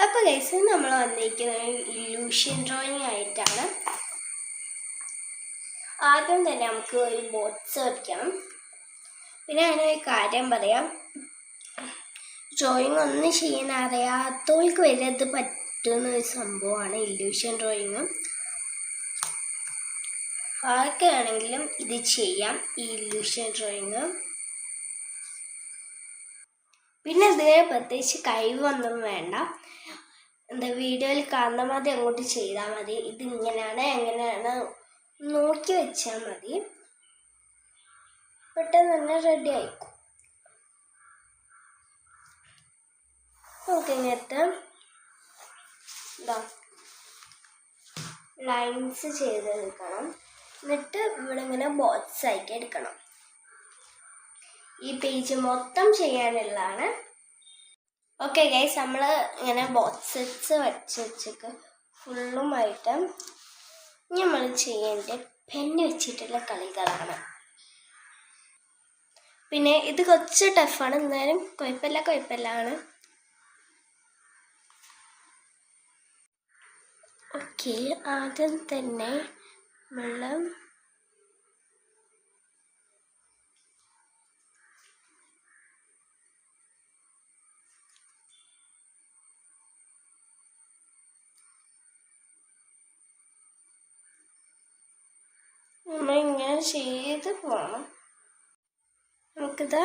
അപ്പോൾ ഗൈസ് നമ്മൾ വന്നിരിക്കുന്നത് ഇല്യൂഷൻ ഡ്രോയിങ് ആയിട്ടാണ്. ആദ്യം തന്നെ നമുക്ക് ഒരു ബോക്സ് വയ്ക്കണം. പിന്നെ അതിനൊരു കാര്യം പറയാം, ഡ്രോയിങ് ഒന്നും ചെയ്യാൻ അറിയാത്തവർക്ക് വരെ അത് പറ്റുന്ന ഒരു സംഭവമാണ് ഇല്യൂഷൻ ഡ്രോയിങ്. ആർക്കാണെങ്കിലും ഇത് ചെയ്യാം, ഈ ഇല്യൂഷൻ ഡ്രോയിങ്. പിന്നെ ഇതിനെ പ്രത്യേകിച്ച് കഴിവൊന്നും വേണ്ട, വീഡിയോയിൽ കാണുന്ന മതി അങ്ങോട്ട് ചെയ്താൽ മതി. ഇതിങ്ങനെയാണ് എങ്ങനെയാണ് നോക്കി വെച്ചാൽ മതി, പെട്ടെന്ന് തന്നെ റെഡി ആയിക്കും. നമുക്ക് ഇങ്ങനത്തെ ലൈൻസ് ചെയ്തെടുക്കണം. എന്നിട്ട് ഇവിടെ ഇങ്ങനെ ബോക്സ് ആക്കി എടുക്കണം. ഈ പേജ് മൊത്തം ചെയ്യാനുള്ളതാണ്. ഓക്കെ ഗൈസ്, നമ്മൾ ഇങ്ങനെ ബോക്സസ് വെച്ചൊക്കെ ഫുള്ളുമായിട്ട് നമ്മൾ ചെയ്യേണ്ട പെന്ന് വെച്ചിട്ടുള്ള കളികളാണ്. പിന്നെ ഇത് കുറച്ച് ടഫാണ്, എന്നാലും കുഴപ്പമില്ലാണ്. ഓക്കെ, ആദ്യം തന്നെ നമ്മൾ ഇങ്ങനെ ചെയ്ത് പോവാം. നമുക്കിത്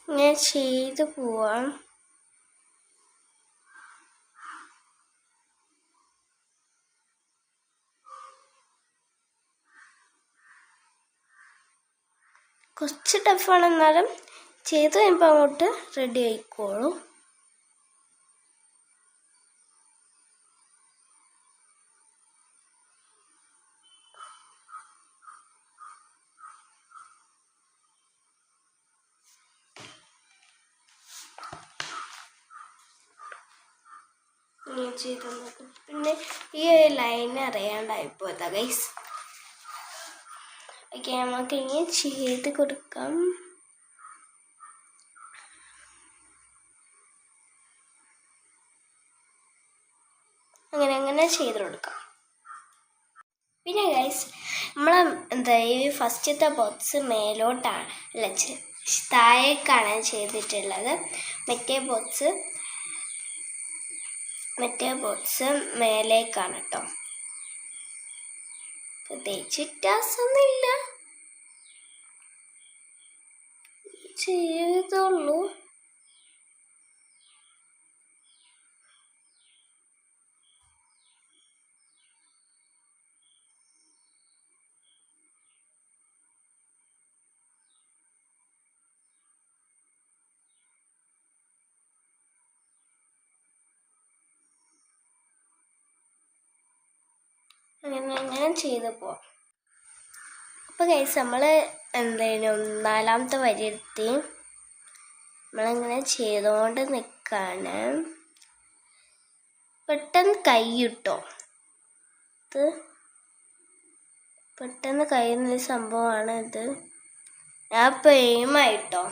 ഇങ്ങനെ ചെയ്ത് പോവാം. കുറച്ച് ടഫാണ്, എന്നാലും ചെയ്ത് കഴിയുമ്പോൾ അങ്ങോട്ട് റെഡി ആയിക്കോളും. പിന്നെ ഈ ഒരു ലൈൻ അറിയാണ്ടായിപ്പോയതാ ഗൈസ്. ഓക്കെ, നമുക്ക് ഇങ്ങനെ ചെയ്ത് കൊടുക്കാം. അങ്ങനെ ചെയ്ത് കൊടുക്കാം. പിന്നെ ഗൈസ്, നമ്മൾ ഈ ഫസ്റ്റത്തെ ബോക്സ് മേലോട്ടാണ്, അല്ല താഴേക്കാണ് ചെയ്തിട്ടുള്ളത്. മറ്റേ ബോക്സ് മേലേക്കാണ് കേട്ടോ. പ്രത്യേകിച്ച് വ്യത്യാസമൊന്നുമില്ല, ചെയ്തുള്ളൂ. അങ്ങനെ ചെയ്ത് പോവാം. അപ്പോൾ ഗൈസ്, നമ്മൾ നാലാമത്തെ വരിയെത്തി നമ്മളിങ്ങനെ ചെയ്തുകൊണ്ട് നിൽക്കാണ്. പെട്ടെന്ന് കൈ കിട്ടോ, ഇത് പെട്ടെന്ന് കഴിയുന്നൊരു സംഭവമാണ് ഇത്. ഞാൻ ഇപ്പോൾ എയിമായിട്ടോ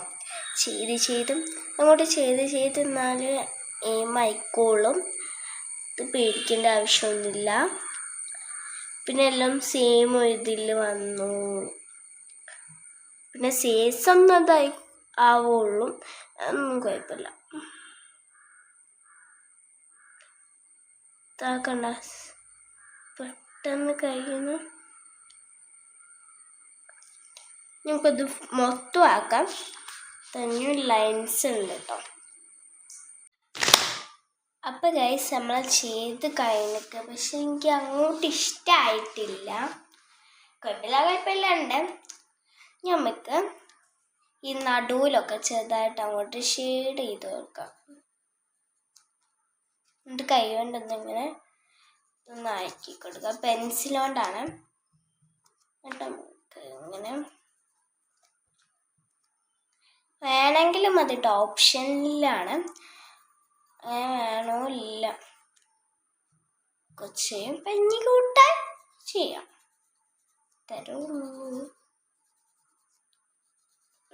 ചെയ്ത് അങ്ങോട്ട് ചെയ്ത് എന്നാൽ എയിമായിക്കോളും. ഇത് പേടിക്കേണ്ട ആവശ്യമൊന്നുമില്ല. പിന്നെ എല്ലാം സെയിം ഇതിൽ വന്നു. പിന്നെ സേസൊന്നും അതായി ആവുള്ളൂ, അതൊന്നും കുഴപ്പമില്ല. ഇതാക്കണ്ട, പെട്ടെന്ന് കഴിയുന്നു. നമുക്കത് മൊത്തം ആക്കാം. തന്നെ ലൈൻസ് ഉണ്ട് കേട്ടോ. അപ്പം ഗൈസ്, നമ്മൾ ചെയ്ത് കഴിഞ്ഞിട്ട് പക്ഷെ എനിക്ക് അങ്ങോട്ട് ഇഷ്ടമായിട്ടില്ല. കുഴപ്പമില്ലാണ്ട് നമുക്ക് ഈ നടുവിലൊക്കെ ചെറുതായിട്ട് അങ്ങോട്ട് ഷെയ്ഡ് ചെയ്ത് കൊടുക്കാം. എന്നിട്ട് കൈ കൊണ്ടൊന്നിങ്ങനെ ആക്കി കൊടുക്കുക. പെൻസിൽ കൊണ്ടാണ്. എന്നിട്ട് നമുക്ക് ഇങ്ങനെ വേണമെങ്കിലും അതിട്ട് ഓപ്ഷനിലാണ്, വേണോ ഇല്ല കൊച്ചയും പഞ്ഞി കൂട്ടാൻ ചെയ്യാം. തരുള്ളൂ.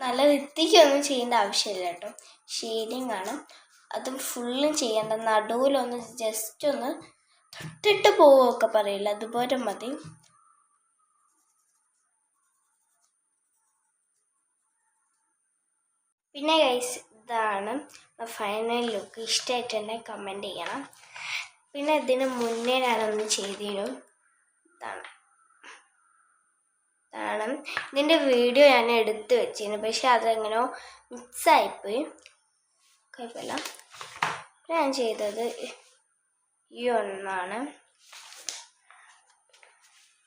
നല്ല വൃത്തിക്കൊന്നും ചെയ്യേണ്ട ആവശ്യമില്ല കേട്ടോ, ഷെയ്ഡിങ് ആണ്. അതും ഫുള്ളും ചെയ്യേണ്ട, നടുവിലൊന്ന് ജസ്റ്റ് ഒന്ന് തൊട്ടിട്ട് പോവുകയൊക്കെ പറയില്ല, അതുപോലെ മതി. പിന്നെ ഗൈസ്, ഇതാണ് ഫൈനൽ ലുക്ക്. ഇഷ്ടമായിട്ടുണ്ടെങ്കിൽ കമൻറ്റ് ചെയ്യണം. പിന്നെ ഇതിന് മുന്നേ ഞാനൊന്ന് ചെയ്തിരുന്നു. ഇതാണ് ഇതിൻ്റെ വീഡിയോ ഞാൻ എടുത്ത് വെച്ചിരുന്നു, പക്ഷെ അതെങ്ങനെയോ മിക്സായിപ്പോയി. കുഴപ്പമില്ല. ഞാൻ ചെയ്തത് ഈ ഒന്നാണ്,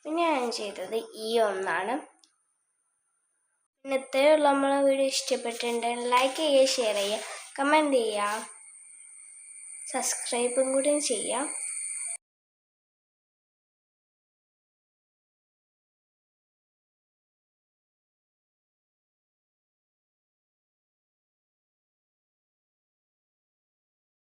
പിന്നെ ഞാൻ ചെയ്തത് ഈ ഒന്നാണ്. ഇന്നത്തെയുള്ള നമ്മളെ വീഡിയോ ഇഷ്ടപ്പെട്ടിട്ടുണ്ടെങ്കിൽ ലൈക്ക് ചെയ്യുക, ഷെയർ ചെയ്യുക, കമൻറ്റ് ചെയ്യുക, സബ്സ്ക്രൈബും കൂടി ചെയ്യാം.